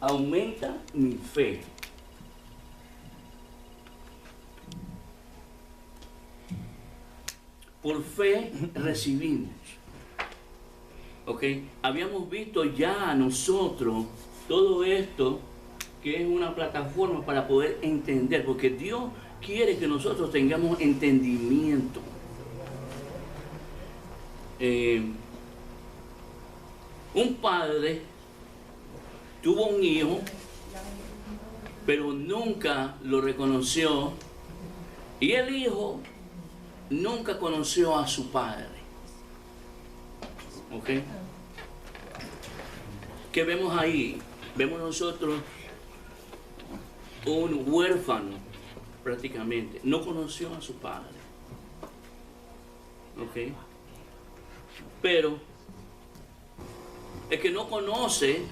aumenta mi fe. Por fe recibimos. ¿Ok? Habíamos visto ya nosotros todo esto, que es una plataforma para poder entender, porque Dios quiere que nosotros tengamos entendimiento. Un padre tuvo un hijo, pero nunca lo reconoció, y el hijo nunca conoció a su padre. ¿Ok? ¿Qué vemos ahí? Vemos nosotros un huérfano, prácticamente. No conoció a su padre. ¿Ok? Pero el que no conoce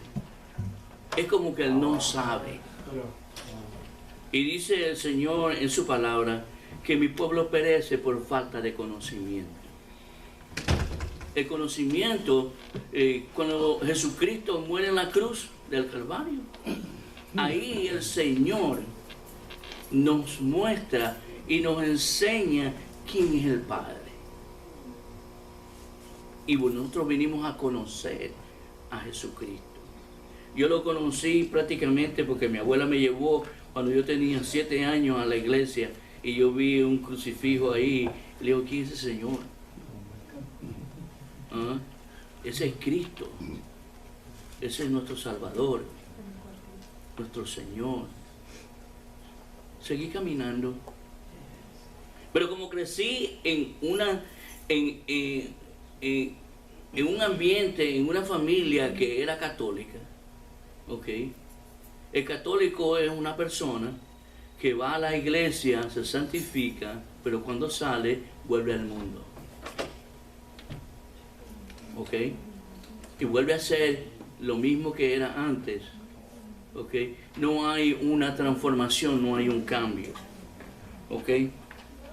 es como que él no sabe. Y dice el Señor en su palabra que mi pueblo perece por falta de conocimiento. El conocimiento, cuando Jesucristo muere en la cruz del Calvario, ahí el Señor nos muestra y nos enseña quién es el Padre. Y nosotros vinimos a conocer a Jesucristo. Yo lo conocí prácticamente porque mi abuela me llevó cuando yo tenía 7 años a la iglesia y yo vi un crucifijo ahí. Le digo, ¿quién es ese Señor? ¿Ah? Ese es Cristo. Ese es nuestro Salvador, nuestro Señor. Seguí caminando. Pero como crecí en un ambiente, en una familia que era católica, ¿ok? El católico es una persona que va a la iglesia, se santifica, pero cuando sale, vuelve al mundo. ¿Ok? Y vuelve a ser lo mismo que era antes. ¿Ok? No hay una transformación, no hay un cambio. ¿Ok?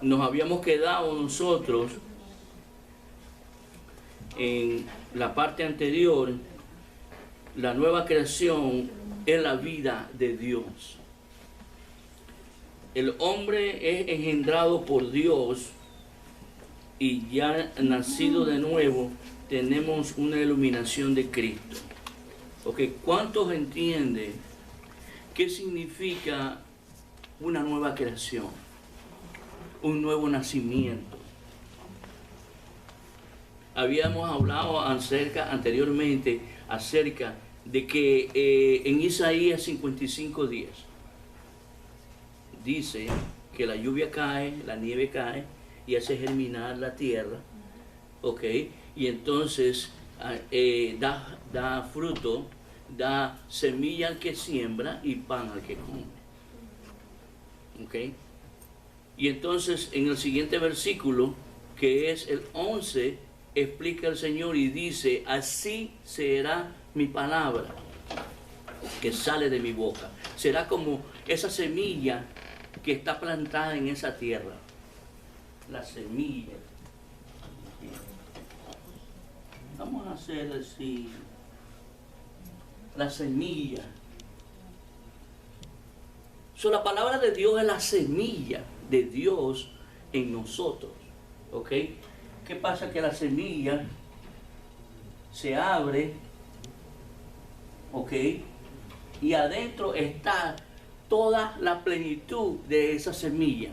Nos habíamos quedado nosotros en la parte anterior. La nueva creación es la vida de Dios. El hombre es engendrado por Dios y ya nacido de nuevo tenemos una iluminación de Cristo. Okay. ¿Cuántos entienden qué significa una nueva creación? Un nuevo nacimiento. Habíamos hablado anteriormente acerca de que en Isaías 55:10 dice que la lluvia cae, la nieve cae y hace germinar la tierra, ¿ok? Y entonces da fruto, da semilla al que siembra y pan al que come, ¿ok? Y entonces en el siguiente versículo, que es el 11, explica el Señor y dice, así será mi palabra que sale de mi boca. Será como esa semilla que está plantada en esa tierra. La semilla. Vamos a hacer así. La semilla. La palabra de Dios es la semilla de Dios en nosotros. ¿Ok? ¿Qué pasa? Que la semilla se abre, ¿ok? Y adentro está toda la plenitud de esa semilla.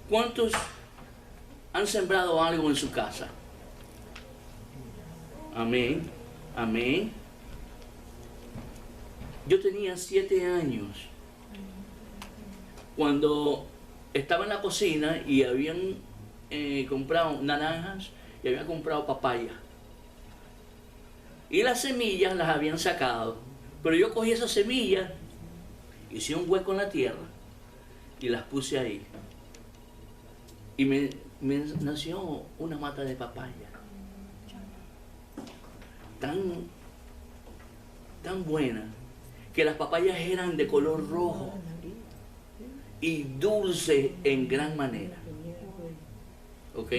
¿Cuántos han sembrado algo en su casa? Amén, amén. Yo tenía 7 años cuando estaba en la cocina y habían comprado naranjas y habían comprado papaya. Y las semillas las habían sacado. Pero yo cogí esas semillas, hice un hueco en la tierra y las puse ahí. Y me nació una mata de papaya. Tan buena, que las papayas eran de color rojo y dulce en gran manera. ¿Ok?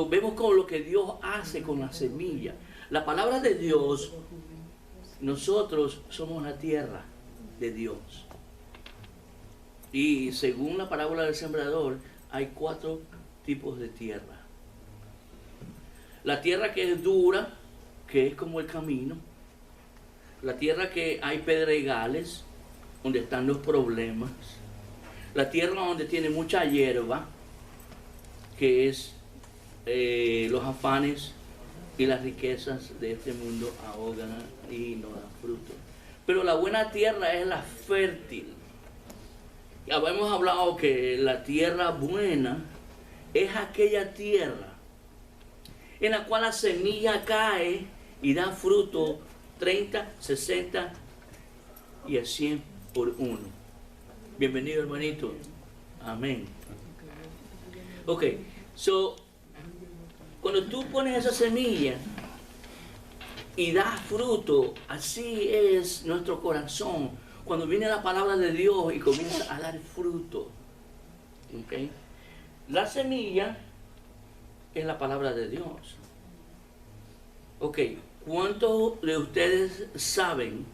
Vemos como lo que Dios hace con la semilla. La palabra de Dios, nosotros somos la tierra de Dios. Y según la parábola del sembrador, hay 4 tipos de tierra. La tierra que es dura, que es como el camino. La tierra que hay pedregales, donde están los problemas. La tierra donde tiene mucha hierba, que es los afanes y las riquezas de este mundo ahogan y no dan fruto. Pero la buena tierra es la fértil. Ya hemos hablado que la tierra buena es aquella tierra en la cual la semilla cae y da fruto 30, 60 y a 100 por uno. Bienvenido, hermanito. Amén. Ok, so, cuando tú pones esa semilla y das fruto, así es nuestro corazón. Cuando viene la palabra de Dios y comienza a dar fruto. Okay. La semilla es la palabra de Dios. Ok, ¿cuántos de ustedes saben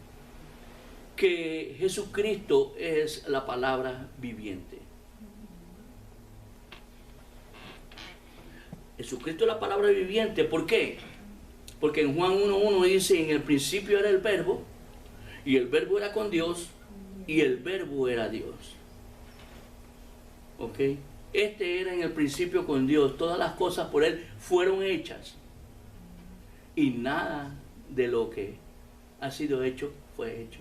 que Jesucristo es la palabra viviente? Jesucristo es la palabra viviente. ¿Por qué? Porque en Juan 1:1 dice, en el principio era el verbo, y el verbo era con Dios, y el verbo era Dios. ¿Ok? Este era en el principio con Dios. Todas las cosas por Él fueron hechas. Y nada de lo que ha sido hecho fue hecho.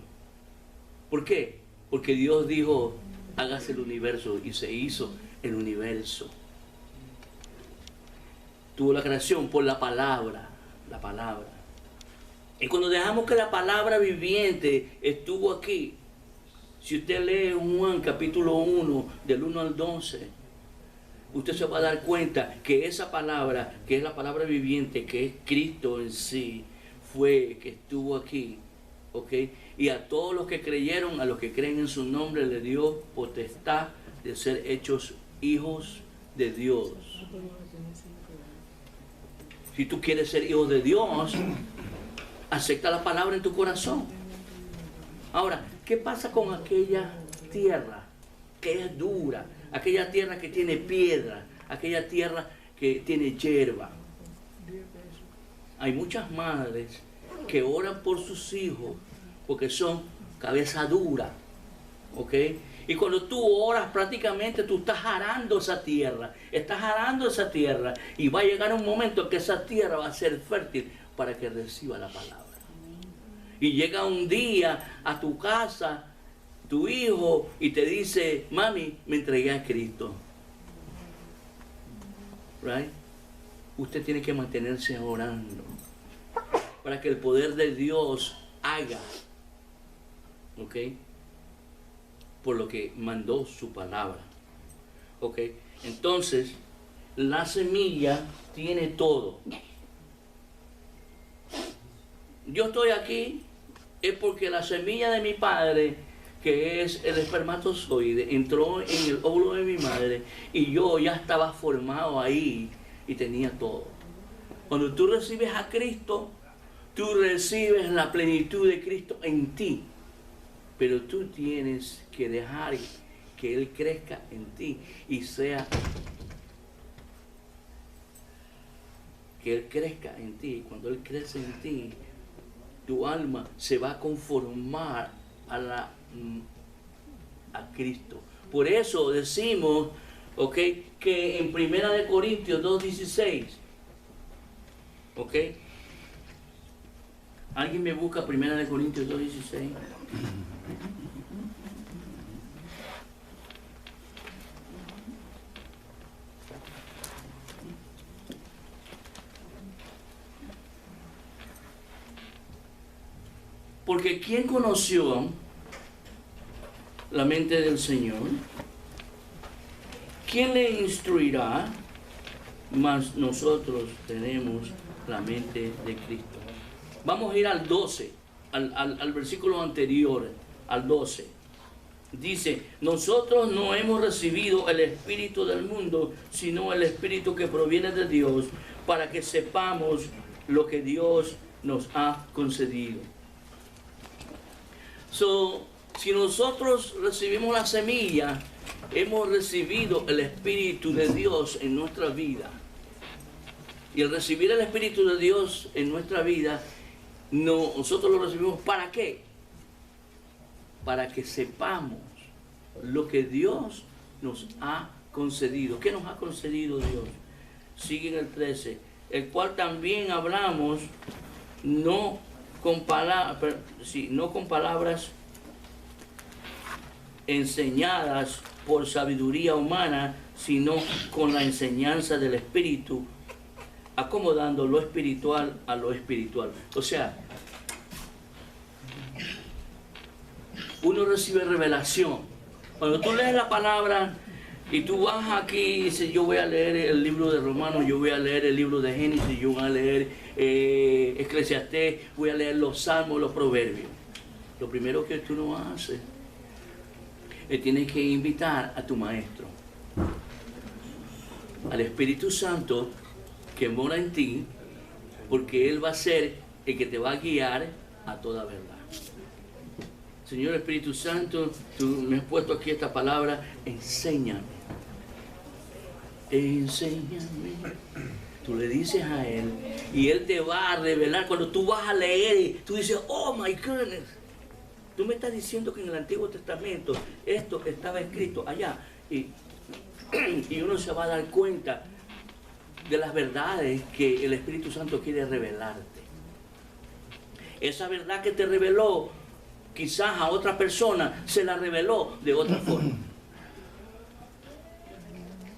¿Por qué? Porque Dios dijo, hágase el universo, y se hizo el universo. Tuvo la creación por la palabra. La palabra. Y cuando dejamos que la palabra viviente estuvo aquí, si usted lee Juan capítulo 1, del 1 al 12, usted se va a dar cuenta que esa palabra, que es la palabra viviente, que es Cristo en sí, fue que estuvo aquí, ¿ok? Y a todos los que creyeron, a los que creen en su nombre, le dio potestad de ser hechos hijos de Dios. Si tú quieres ser hijo de Dios, acepta la palabra en tu corazón. Ahora, ¿qué pasa con aquella tierra que es dura? Aquella tierra que tiene piedra, aquella tierra que tiene hierba. Hay muchas madres que oran por sus hijos porque son cabeza dura, ¿ok? Y cuando tú oras, prácticamente tú estás arando esa tierra, y va a llegar un momento en que esa tierra va a ser fértil para que reciba la palabra. Y llega un día a tu casa, tu hijo, y te dice, mami, me entregué a Cristo. Right? Usted tiene que mantenerse orando para que el poder de Dios haga, ¿ok? Por lo que mandó su palabra. ¿Ok? Entonces, la semilla tiene todo. Yo estoy aquí es porque la semilla de mi padre, que es el espermatozoide, entró en el óvulo de mi madre y yo ya estaba formado ahí y tenía todo. Cuando tú recibes a Cristo, tú recibes la plenitud de Cristo en ti. Pero tú tienes que dejar que Él crezca en ti y sea que Él crezca en ti. Cuando Él crece en ti, tu alma se va a conformar a Cristo. Por eso decimos, ¿ok?, que en 1 Corintios 2:16, ¿ok? ¿Alguien me busca 1 Corintios 2:16? Porque ¿quién conoció la mente del Señor? ¿Quién le instruirá? Mas nosotros tenemos la mente de Cristo. Vamos a ir al 12, al versículo anterior, al 12. Dice, nosotros no hemos recibido el espíritu del mundo, sino el espíritu que proviene de Dios, para que sepamos lo que Dios nos ha concedido. Si nosotros recibimos la semilla, hemos recibido el Espíritu de Dios en nuestra vida. Y al recibir el Espíritu de Dios en nuestra vida, nosotros lo recibimos ¿para qué? Para que sepamos lo que Dios nos ha concedido. ¿Qué nos ha concedido Dios? Sigue en el 13. El cual también hablamos no con palabras enseñadas por sabiduría humana, sino con la enseñanza del Espíritu, acomodando lo espiritual a lo espiritual. O sea, uno recibe revelación. Cuando tú lees la palabra y tú vas aquí y dices, yo voy a leer el libro de Romanos, yo voy a leer el libro de Génesis, yo voy a leer Eclesiastés, voy a leer los Salmos, los Proverbios. Lo primero que tú no haces es tienes que invitar a tu maestro, al Espíritu Santo que mora en ti, porque Él va a ser el que te va a guiar a toda verdad. Señor Espíritu Santo, tú me has puesto aquí esta palabra, enséñame. Enséñame. Tú le dices a Él y Él te va a revelar. Cuando tú vas a leer, tú dices, oh my goodness. Tú me estás diciendo que en el Antiguo Testamento esto estaba escrito allá. Y uno se va a dar cuenta de las verdades que el Espíritu Santo quiere revelarte. Esa verdad que te reveló, quizás a otra persona se la reveló de otra forma.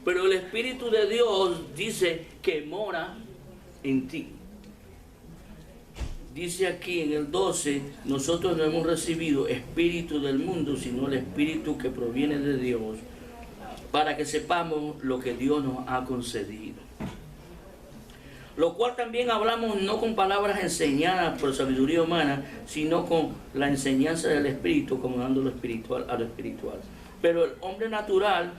Pero el Espíritu de Dios dice que mora en ti. Dice aquí en el 12, nosotros no hemos recibido espíritu del mundo, sino el Espíritu que proviene de Dios, para que sepamos lo que Dios nos ha concedido. Lo cual también hablamos no con palabras enseñadas por sabiduría humana, sino con la enseñanza del Espíritu, acomodando lo espiritual a lo espiritual. Pero el hombre natural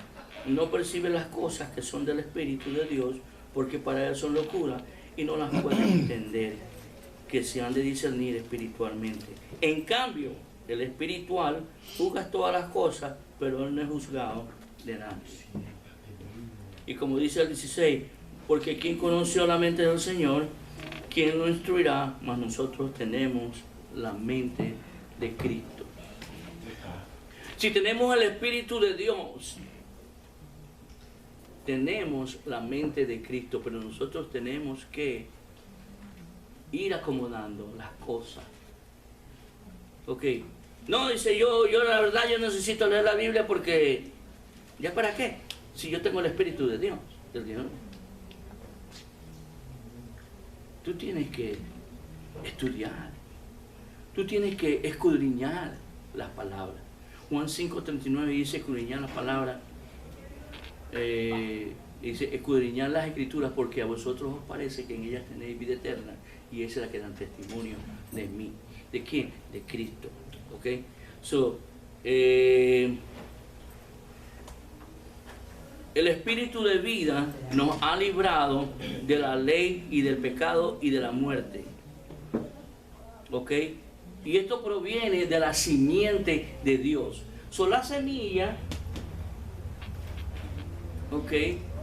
no percibe las cosas que son del Espíritu de Dios, porque para él son locura y no las puede entender, que se han de discernir espiritualmente. En cambio, el espiritual juzga todas las cosas, pero él no es juzgado de nadie. Y como dice el 16, porque quien conoció la mente del Señor, ¿quién lo instruirá? Mas nosotros tenemos la mente de Cristo. Si tenemos el Espíritu de Dios, tenemos la mente de Cristo, pero nosotros tenemos que ir acomodando las cosas. Ok. No, dice yo la verdad yo necesito leer la Biblia porque ¿ya para qué? Si yo tengo el Espíritu de Dios, del Dios. Tú tienes que estudiar. Tú tienes que escudriñar las palabras. Juan 5:39 dice escudriñar las palabras. Dice escudriñar las Escrituras porque a vosotros os parece que en ellas tenéis vida eterna y esa es la que dan testimonio de mí. ¿De quién? De Cristo. ¿Ok? El Espíritu de vida nos ha librado de la ley y del pecado y de la muerte. ¿Ok? Y esto proviene de la simiente de Dios. La semilla, ¿ok?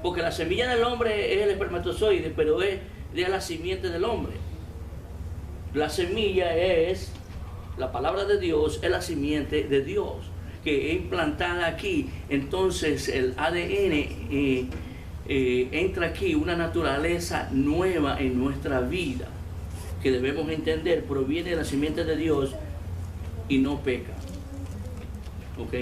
Porque la semilla del hombre es el espermatozoide, pero es de la simiente del hombre. La semilla es, la palabra de Dios, es la simiente de Dios, que es implantada aquí. Entonces el ADN entra aquí, una naturaleza nueva en nuestra vida, que debemos entender, proviene de la simiente de Dios y no peca. ¿Ok?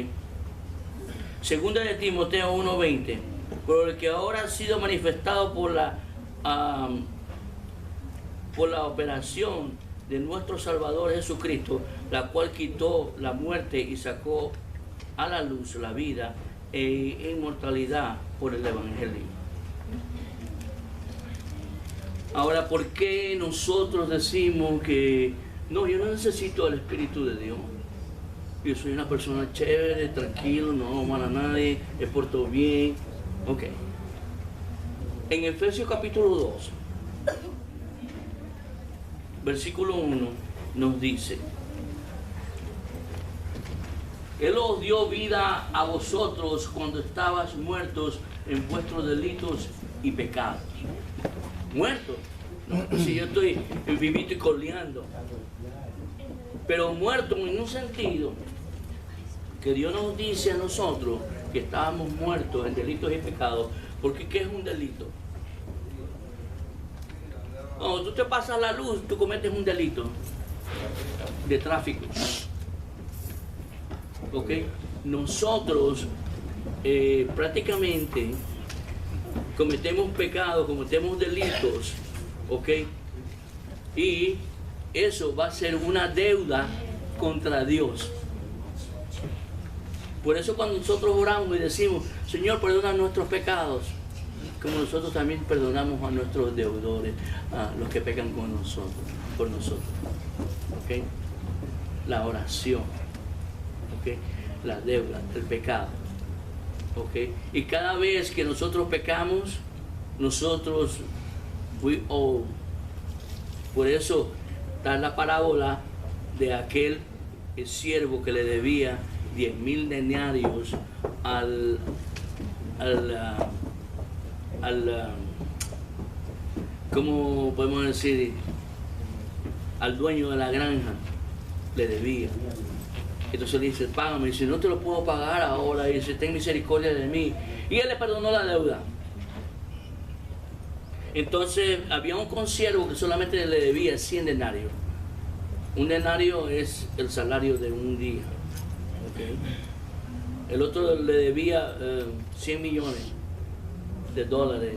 Segunda de Timoteo 1:20. Por el que ahora ha sido manifestado por la operación de nuestro Salvador Jesucristo, la cual quitó la muerte y sacó a la luz la vida e inmortalidad por el Evangelio. Ahora, ¿por qué nosotros decimos que no, yo no necesito el Espíritu de Dios? Yo soy una persona chévere, tranquilo, no amo a nadie, me porto bien. Ok. En Efesios capítulo 2, versículo 1 nos dice: Él os dio vida a vosotros cuando estabas muertos en vuestros delitos y pecados. Muertos. No, si yo estoy vivito y coleando. Pero muertos en un sentido que Dios nos dice a nosotros que estábamos muertos en delitos y pecados. Porque ¿qué es un delito? Cuando tú te pasas la luz, tú cometes un delito de tráfico. ¿Ok? Nosotros prácticamente cometemos pecados, cometemos delitos. ¿Ok? Y eso va a ser una deuda contra Dios. Por eso cuando nosotros oramos y decimos: Señor, perdona nuestros pecados, como nosotros también perdonamos a nuestros deudores, a los que pecan con nosotros, por nosotros. ¿Ok? La oración. ¿Ok? La deuda, el pecado. ¿Ok? Y cada vez que nosotros pecamos, nosotros we owe. Por eso está la parábola de aquel siervo que le debía 10,000 denarios ¿cómo podemos decir? Al dueño de la granja le debía. Entonces le dice: págame. Y dice: no te lo puedo pagar ahora. Y dice: ten misericordia de mí. Y él le perdonó la deuda. Entonces había un consiervo que solamente le debía 100 denarios. Un denario es el salario de un día. ¿Okay? El otro le debía 100 millones de dólares.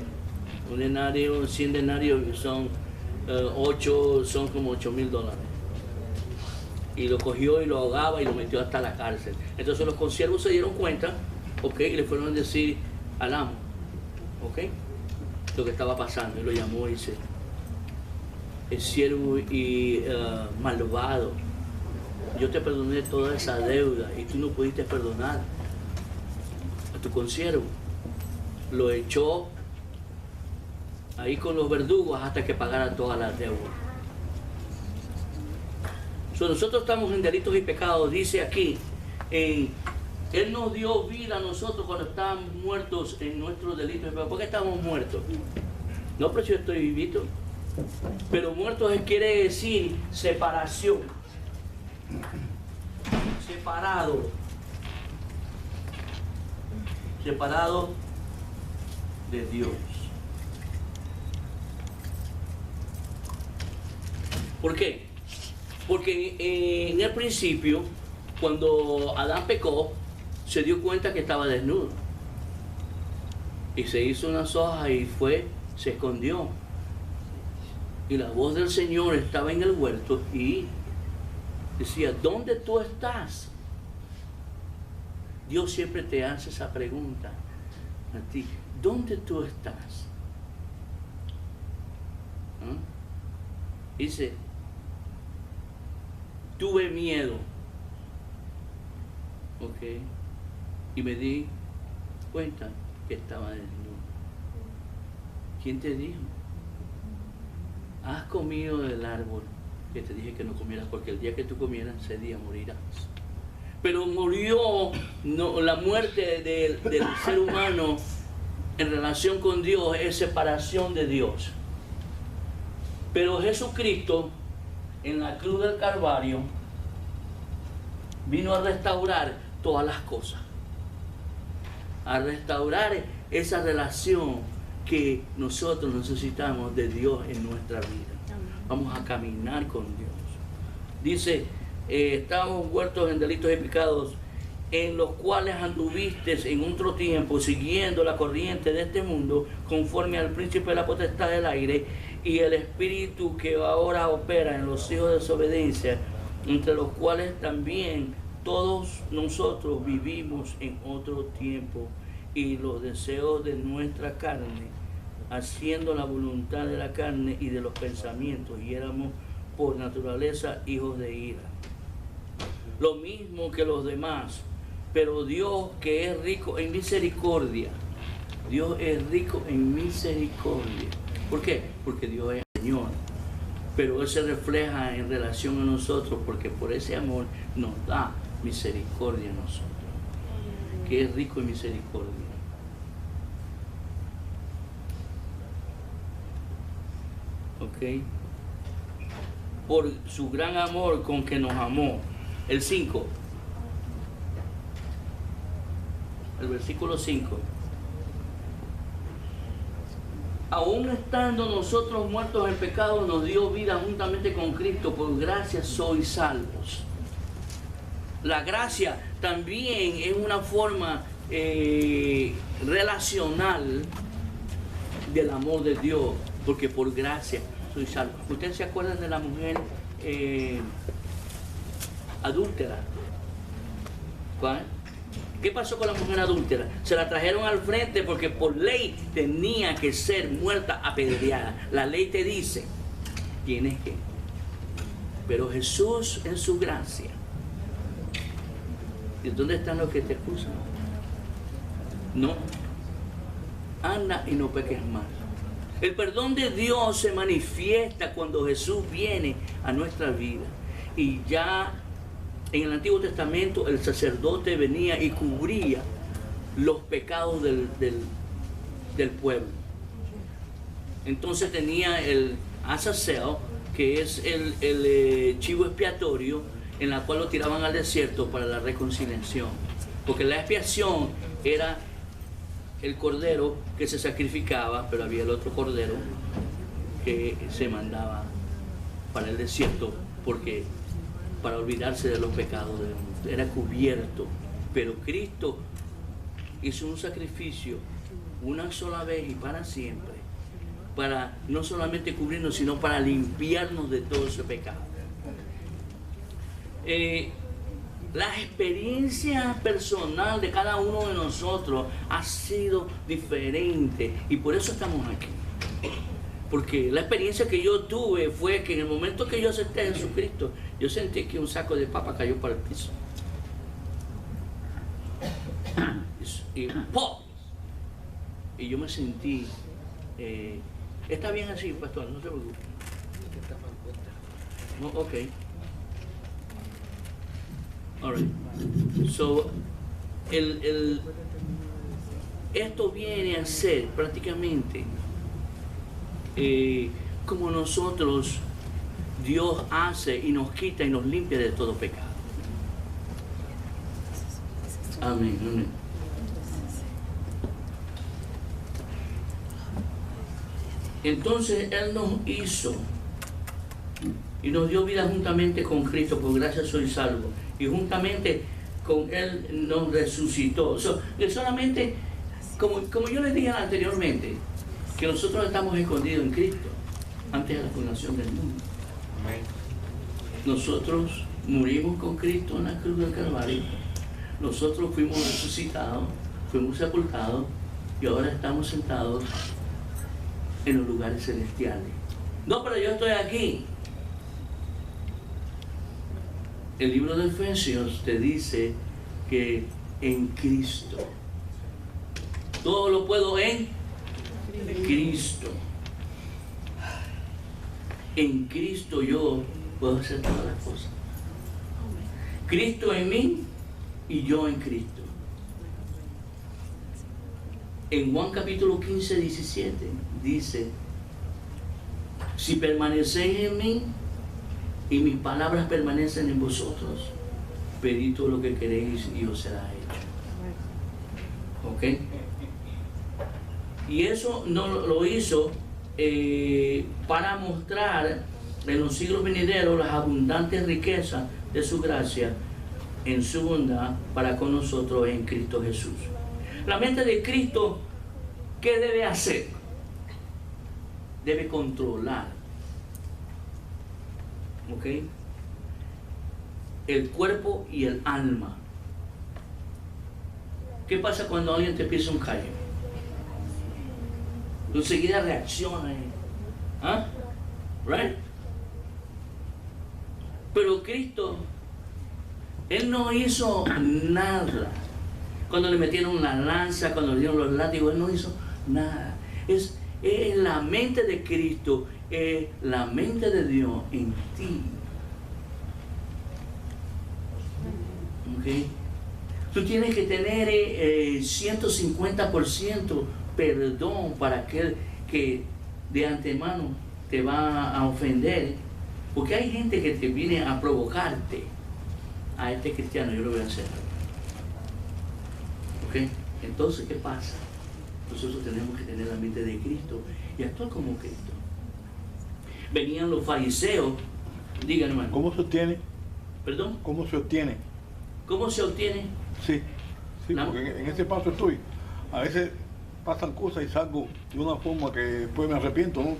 Un denario, 100 denarios son 8, son como 8,000 dólares. Y lo cogió y lo ahogaba y lo metió hasta la cárcel. Entonces los consiervos se dieron cuenta, ¿ok? Y le fueron a decir al amo, ¿ok? Lo que estaba pasando. Y lo llamó y dice: el siervo y malvado, yo te perdoné toda esa deuda y tú no pudiste perdonar a tu consiervo. Lo echó ahí con los verdugos hasta que pagara todas las deudas. Nosotros estamos en delitos y pecados. Dice aquí, Él nos dio vida a nosotros cuando estábamos muertos en nuestros delitos y pecados. ¿Por qué estamos muertos? No, pero yo estoy vivito. Pero muertos quiere decir separación. Separado. Separado de Dios. ¿Por qué? Porque en el principio, cuando Adán pecó, se dio cuenta que estaba desnudo. Y se hizo una soja y se escondió. Y la voz del Señor estaba en el huerto y decía: ¿dónde tú estás? Dios siempre te hace esa pregunta a ti: ¿dónde tú estás? ¿Ah? Dice: tuve miedo. Ok. Y me di cuenta que estaba desnudo. ¿Quién te dijo? Has comido del árbol que te dije que no comieras, porque el día que tú comieras, ese día morirás. Pero murió, no, la muerte del ser humano en relación con Dios es separación de Dios. Pero Jesucristo, en la cruz del Calvario, vino a restaurar todas las cosas, a restaurar esa relación que nosotros necesitamos de Dios en nuestra vida. Vamos a caminar con Dios. Dice: estábamos muertos en delitos y pecados, en los cuales anduviste en otro tiempo, siguiendo la corriente de este mundo, conforme al príncipe de la potestad del aire, y el espíritu que ahora opera en los hijos de desobediencia, entre los cuales también todos nosotros vivimos en otro tiempo, y los deseos de nuestra carne, haciendo la voluntad de la carne y de los pensamientos, y éramos por naturaleza hijos de ira, lo mismo que los demás. Pero Dios, que es rico en misericordia, Dios es rico en misericordia. ¿Por qué? Porque Dios es Señor. pero Él se refleja en relación a nosotros, porque por ese amor nos da misericordia a nosotros, que es rico en misericordia. ¿Ok? Por su gran amor con que nos amó. El 5. El versículo 5. Aún estando nosotros muertos en pecado, nos dio vida juntamente con Cristo. Por gracia sois salvos. La gracia también es una forma relacional del amor de Dios, porque por gracia soy salvo. ¿Ustedes se acuerdan de la mujer adúltera? ¿Cuál? ¿Qué pasó con la mujer adúltera? Se la trajeron al frente porque por ley tenía que ser muerta apedreada. La ley te dice, tienes que. Pero Jesús en su gracia. ¿Y dónde están los que te acusan? No. Anda y no peques más. El perdón de Dios se manifiesta cuando Jesús viene a nuestra vida. Y ya en el Antiguo Testamento el sacerdote venía y cubría los pecados del pueblo. Entonces tenía el azazel, que es el chivo expiatorio, en la cual lo tiraban al desierto para la reconciliación. Porque la expiación era el cordero que se sacrificaba, pero había el otro cordero que se mandaba para el desierto, porque para olvidarse de los pecados del mundo. Era cubierto. Pero Cristo hizo un sacrificio una sola vez y para siempre, para no solamente cubrirnos, sino para limpiarnos de todo ese pecado. La experiencia personal de cada uno de nosotros ha sido diferente y por eso estamos aquí. Porque la experiencia que yo tuve fue que en el momento que yo acepté a Jesucristo, yo sentí que un saco de papa cayó para el piso. Y ¡pum! Y yo me sentí, está bien así, pastor, no se preocupe. No, ok. All right. So, esto viene a ser prácticamente como nosotros, Dios hace y nos quita y nos limpia de todo pecado. Amén, amén. Entonces Él nos hizo y nos dio vida juntamente con Cristo. Por gracia soy salvo. Y juntamente con Él nos resucitó. Solamente, como yo les dije anteriormente, que nosotros estamos escondidos en Cristo antes de la fundación del mundo. Nosotros murimos con Cristo en la cruz del Calvario. Nosotros fuimos resucitados, fuimos sepultados y ahora estamos sentados en los lugares celestiales. No, pero yo estoy aquí. El libro de Efesios te dice que en Cristo. Todo lo puedo en Cristo. En Cristo yo puedo hacer todas las cosas. Cristo en mí y yo en Cristo. En Juan capítulo 15, 17 dice: si permanecéis en mí y mis palabras permanecen en vosotros, pedid todo lo que queréis y os será hecho. ¿Ok? Y eso no lo hizo para mostrar en los siglos venideros las abundantes riquezas de su gracia en su bondad para con nosotros en Cristo Jesús. La mente de Cristo, ¿qué debe hacer? Debe controlar, ¿ok?, el cuerpo y el alma. ¿Qué pasa cuando alguien te pisa un callo? Tú enseguida reaccionas. ¿Ah? Right? Pero Cristo, Él no hizo nada. Cuando le metieron la lanza, cuando le dieron los látigos, Él no hizo nada. Es la mente de Cristo, es la mente de Dios en ti. ¿Okay? Tú tienes que tener 150% perdón para aquel que de antemano te va a ofender. Porque hay gente que te viene a provocarte. A este cristiano yo lo voy a hacer. ¿Ok? Entonces, ¿qué pasa? Nosotros tenemos que tener la mente de Cristo y actuar como Cristo. Venían los fariseos. Díganme, hermano. ¿Cómo se obtiene? ¿Perdón? ¿Cómo se obtiene? ¿Cómo se obtiene? Sí, porque en ese paso estoy. A veces pasan cosas y salgo de una forma que después me arrepiento, ¿no?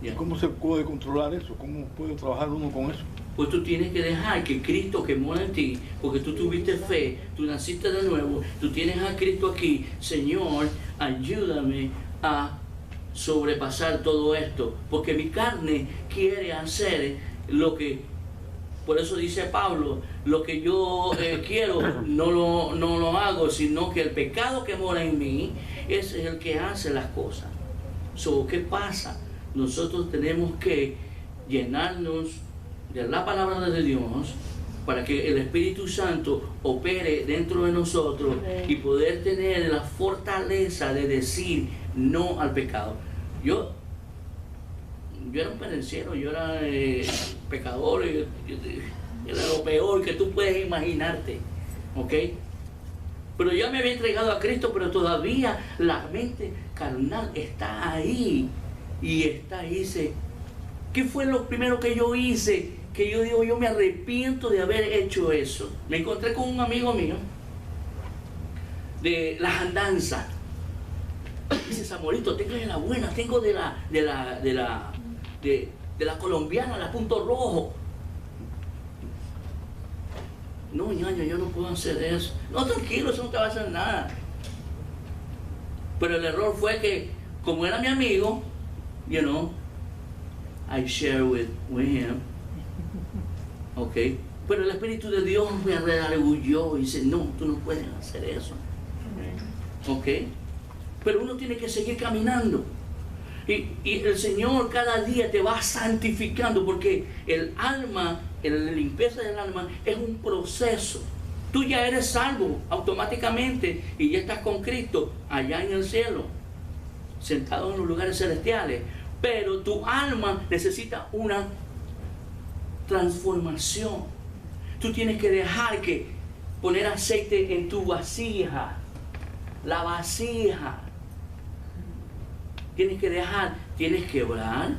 Yeah. ¿Cómo se puede controlar eso? ¿Cómo puede trabajar uno con eso? Pues tú tienes que dejar que Cristo que mora en ti, porque tú tuviste fe, tú naciste de nuevo, tú tienes a Cristo aquí. Señor, ayúdame a sobrepasar todo esto, porque mi carne quiere hacer lo que, por eso dice Pablo, lo que yo quiero no lo hago, sino que el pecado que mora en mí es el que hace las cosas. ¿Qué pasa? Nosotros tenemos que llenarnos de la palabra de Dios para que el Espíritu Santo opere dentro de nosotros y poder tener la fortaleza de decir no al pecado. Yo era un pendenciero, yo era pecador, era lo peor que tú puedes imaginarte, ¿ok? Pero ya me había entregado a Cristo, pero todavía la mente carnal está ahí. Y está ahí, dice, ¿qué fue lo primero que yo hice? Que yo digo, yo me arrepiento de haber hecho eso. Me encontré con un amigo mío de las andanzas. Dice, Samorito, tengo de la buena, tengo de la colombiana, la punto rojo. No, ñaño, yo no puedo hacer eso. No, tranquilo, eso no te va a hacer nada. Pero el error fue que, como era mi amigo, you know, I share with him. Ok. Pero el Espíritu de Dios me redarguyó y dice, no, tú no puedes hacer eso. Ok. Pero uno tiene que seguir caminando. Y el Señor cada día te va santificando, porque el alma, la limpieza del alma es un proceso. Tú ya eres salvo automáticamente y ya estás con Cristo allá en el cielo, sentado en los lugares celestiales. Pero tu alma necesita una transformación. Tú tienes que dejar que poner aceite en tu vasija, la vasija. Tienes que dejar, tienes que orar,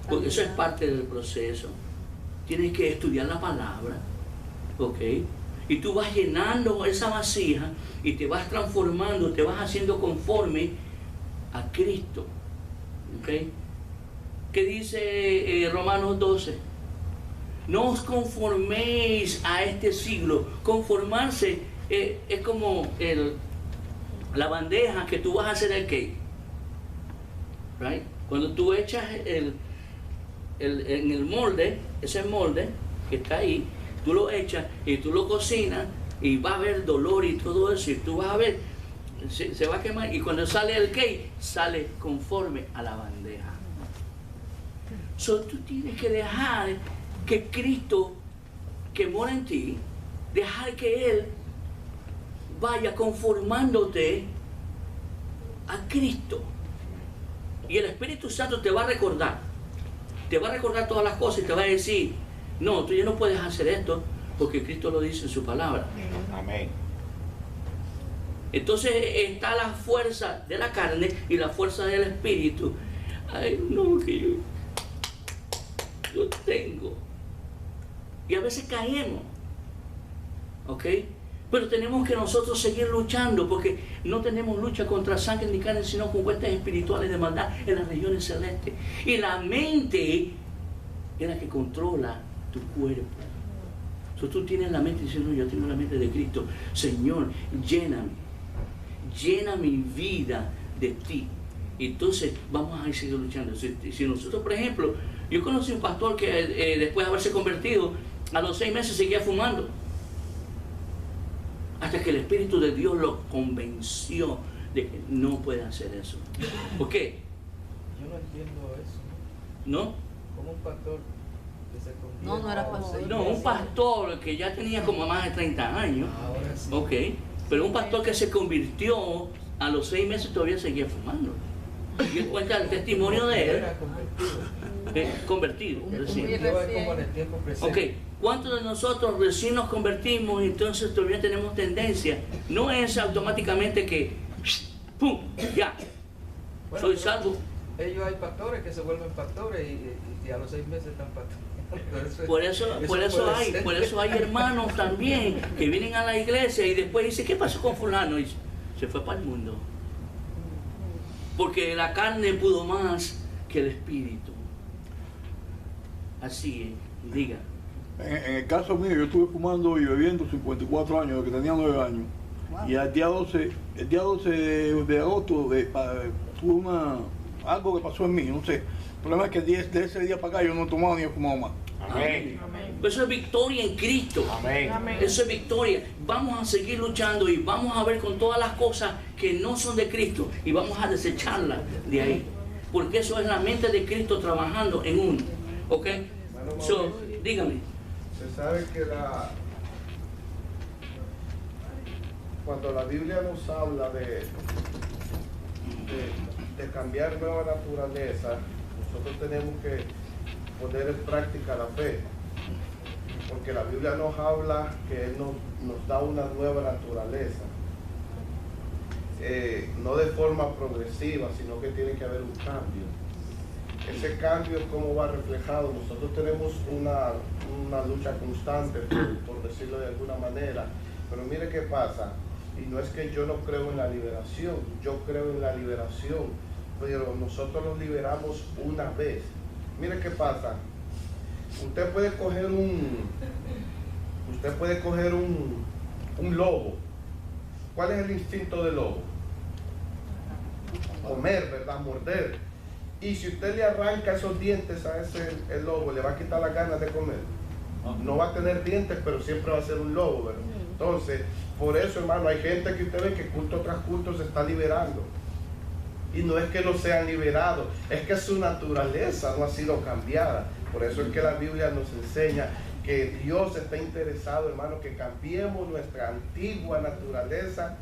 porque eso es parte del proceso. Tienes que estudiar la palabra, ¿ok? Y tú vas llenando esa vasija y te vas transformando, te vas haciendo conforme a Cristo, ¿ok? ¿Qué dice Romanos 12? No os conforméis a este siglo. Conformarse es como la bandeja que tú vas a hacer el cake. Right? Cuando tú echas en el molde, ese molde que está ahí, tú lo echas y tú lo cocinas y va a haber dolor y todo eso, y tú vas a ver, se va a quemar, y cuando sale el cake, sale conforme a la bandeja. Tú tienes que dejar que Cristo, que mora en ti, dejar que Él vaya conformándote a Cristo. Y el Espíritu Santo te va a recordar todas las cosas y te va a decir, no, tú ya no puedes hacer esto porque Cristo lo dice en su palabra. Amén. Entonces está la fuerza de la carne y la fuerza del Espíritu. Ay, no, que yo tengo. Y a veces caemos, ¿ok? Pero tenemos que nosotros seguir luchando, porque no tenemos lucha contra sangre ni carne, sino con huestes espirituales de maldad en las regiones celestes. Y la mente es la que controla tu cuerpo. Tú tienes la mente diciendo, yo tengo la mente de Cristo. Señor, lléname, llena mi vida de ti. Y entonces vamos a seguir luchando. Si nosotros, por ejemplo, yo conocí un pastor que después de haberse convertido, a los 6 meses seguía fumando. Hasta que el Espíritu de Dios lo convenció de que no puede hacer eso. ¿Por qué? Yo no entiendo eso. ¿No? Como un pastor que se convierte. No era pastor. No, un pastor que ya tenía como más de 30 años. Ahora sí. Ok, pero un pastor que se convirtió a los 6 meses todavía seguía fumando. Y él cuenta el testimonio de él. Era convertido. Convertido. Es decir, Yo es como en el tiempo presente. ok, ¿cuántos de nosotros recién nos convertimos y entonces todavía tenemos tendencia? No es automáticamente que, ¡pum!, ya, Bueno, soy salvo. Ellos hay pastores que se vuelven pastores y a los 6 meses están pastores. Por eso hay hermanos también que vienen a la iglesia y después dicen, ¿qué pasó con fulano? Y se fue para el mundo. Porque la carne pudo más que el espíritu. Así es, diga. En el caso mío, yo estuve fumando y bebiendo 54 años, desde que tenía 9 años. Wow. Y el día 12 de agosto tuve algo que pasó en mí, no sé. El problema es que de ese día para acá yo no he tomado ni he fumado más. Amén. Eso es victoria en Cristo. Amén. Eso es victoria. Vamos a seguir luchando y vamos a ver con todas las cosas que no son de Cristo y vamos a desecharlas de ahí. Porque eso es la mente de Cristo trabajando en uno. ¿Ok? So, dígame. Se sabe que cuando la Biblia nos habla de cambiar nueva naturaleza, nosotros tenemos que poner en práctica la fe, porque la Biblia nos habla que Él nos da una nueva naturaleza, no de forma progresiva, sino que tiene que haber un cambio. Ese cambio, ¿cómo va reflejado? Nosotros tenemos una lucha constante, por decirlo de alguna manera, pero mire qué pasa, y no es que yo no creo en la liberación, yo creo en la liberación, pero nosotros nos liberamos una vez. Mire qué pasa. Usted puede coger un lobo. ¿Cuál es el instinto del lobo? Comer, ¿verdad? Morder. Y si usted le arranca esos dientes a el lobo, le va a quitar las ganas de comer. No va a tener dientes, pero siempre va a ser un lobo, ¿verdad? Entonces, por eso, hermano, hay gente que usted ve que culto tras culto se está liberando. Y no es que no sean liberados, es que su naturaleza no ha sido cambiada. Por eso es que la Biblia nos enseña que Dios está interesado, hermano, que cambiemos nuestra antigua naturaleza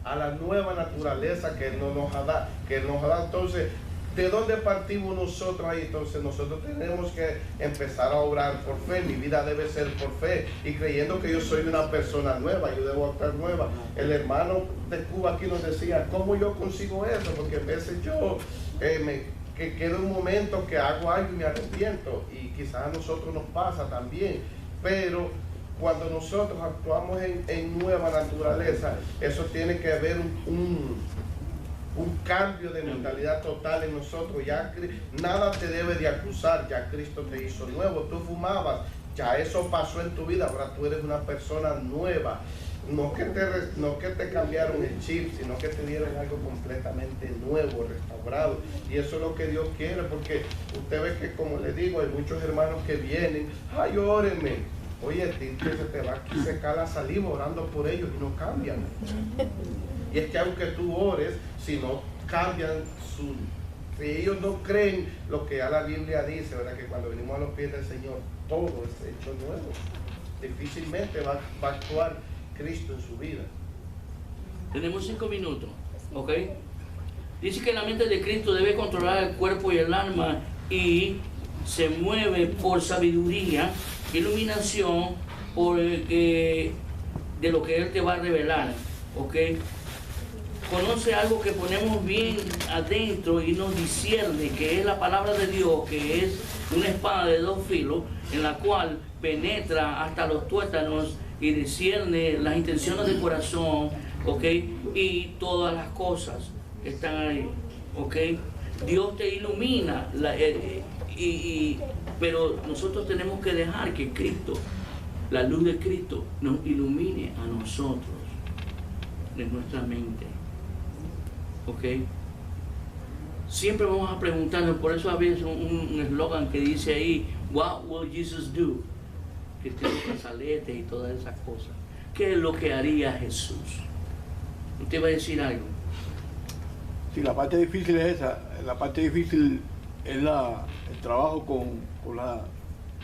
a la nueva naturaleza que Él nos ha dado. Entonces, ¿de dónde partimos nosotros ahí? Entonces nosotros tenemos que empezar a obrar por fe. Mi vida debe ser por fe y creyendo que yo soy una persona nueva, yo debo estar nueva. El hermano de Cuba aquí nos decía, ¿cómo yo consigo eso? Porque a veces yo que queda un momento que hago algo y me arrepiento, y quizás a nosotros nos pasa también, pero cuando nosotros actuamos en nueva naturaleza, eso tiene que haber un cambio de mentalidad total en nosotros. Ya nada te debe de acusar, ya Cristo te hizo nuevo. Tú fumabas, ya eso pasó en tu vida, ahora tú eres una persona nueva. No que te cambiaron el chip, sino que te dieron algo completamente nuevo, restaurado. Y eso es lo que Dios quiere, porque usted ve que, como le digo, hay muchos hermanos que vienen, ay, óreme. Oye, se te va a secar la saliva orando por ellos y no cambian. Y es que aunque tú ores, si no cambian si ellos no creen lo que ya la Biblia dice, ¿verdad? Que cuando venimos a los pies del Señor, todo es hecho nuevo. Difícilmente va a actuar Cristo en su vida. Tenemos 5 minutos, ¿ok? Dice que la mente de Cristo debe controlar el cuerpo y el alma y se mueve por sabiduría, iluminación, de lo que Él te va a revelar, ¿ok? Conoce algo que ponemos bien adentro y nos discierne, que es la palabra de Dios, que es una espada de 2 filos, en la cual penetra hasta los tuétanos y discierne las intenciones del corazón, ¿ok? Y todas las cosas están ahí, ¿ok? Dios te ilumina, pero nosotros tenemos que dejar que Cristo, la luz de Cristo, nos ilumine a nosotros, en nuestra mente, ¿ok? Siempre vamos a preguntarnos, por eso había un eslogan que dice ahí, what will Jesus do? Que tiene los brazaletes y todas esas cosas. ¿Qué es lo que haría Jesús? Usted va a decir algo. Sí, la parte difícil es esa. La parte difícil es el trabajo con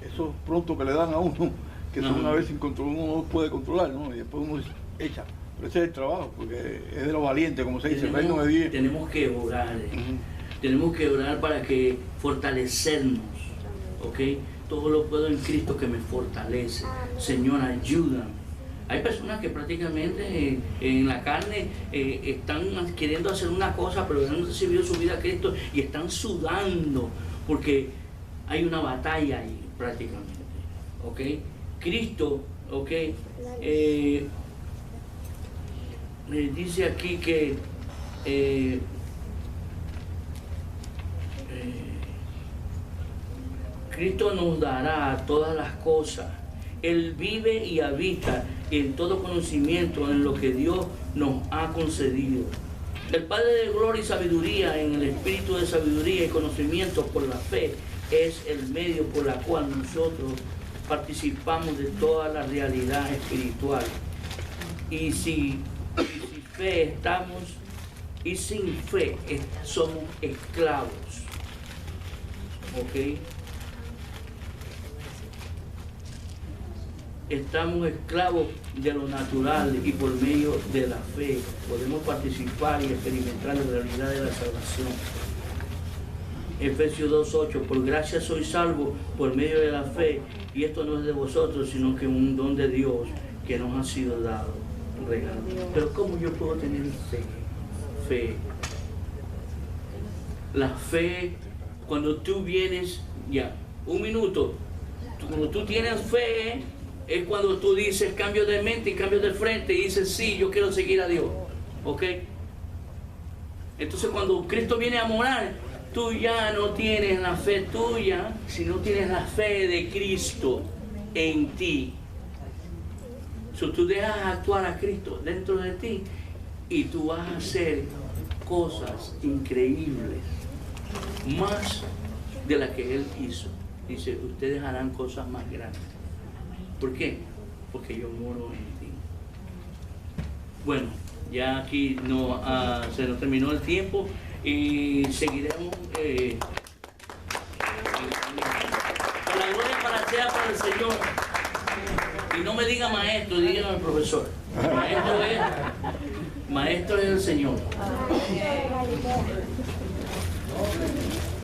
esos prontos que le dan a uno, que son a veces incontrolables, uno no puede controlar, ¿no? Y después uno echa. Pero ese es el trabajo, porque es de los valientes, como se dice, el reino de Dios. Tenemos que orar, tenemos que orar para que fortalecernos, ¿ok? Todo lo puedo en Cristo que me fortalece. Señor, ayúdame. Hay personas que prácticamente en la carne están queriendo hacer una cosa, pero no han recibido su vida a Cristo y están sudando porque hay una batalla ahí prácticamente, ¿ok? Cristo, ¿ok? Dice aquí que Cristo nos dará todas las cosas. Él vive y habita en todo conocimiento en lo que Dios nos ha concedido. El Padre de gloria y sabiduría, en el espíritu de sabiduría y conocimiento por la fe, es el medio por el cual nosotros participamos de toda la realidad espiritual. Y sin fe estamos, y sin fe somos esclavos. ¿Ok? Estamos esclavos de lo natural y por medio de la fe podemos participar y experimentar la realidad de la salvación. Efesios 2:8, por gracia sois salvos por medio de la fe, y esto no es de vosotros, sino que un don de Dios que nos ha sido dado, regalo. Pero ¿cómo yo puedo tener fe? Fe. La fe, cuando tú vienes, ya, un minuto, cuando tú tienes fe, es cuando tú dices cambio de mente y cambio de frente y dices sí, yo quiero seguir a Dios, ¿ok? Entonces cuando Cristo viene a morar, tú ya no tienes la fe tuya, sino tienes la fe de Cristo en ti. Tú dejas actuar a Cristo dentro de ti y tú vas a hacer cosas increíbles, más de las que Él hizo. Dice, ustedes harán cosas más grandes. ¿Por qué? Porque yo moro en ti. Bueno, ya aquí se nos terminó el tiempo y seguiremos. Con la gloria para el Señor. Y no me diga maestro, dígame profesor. Maestro es el Señor.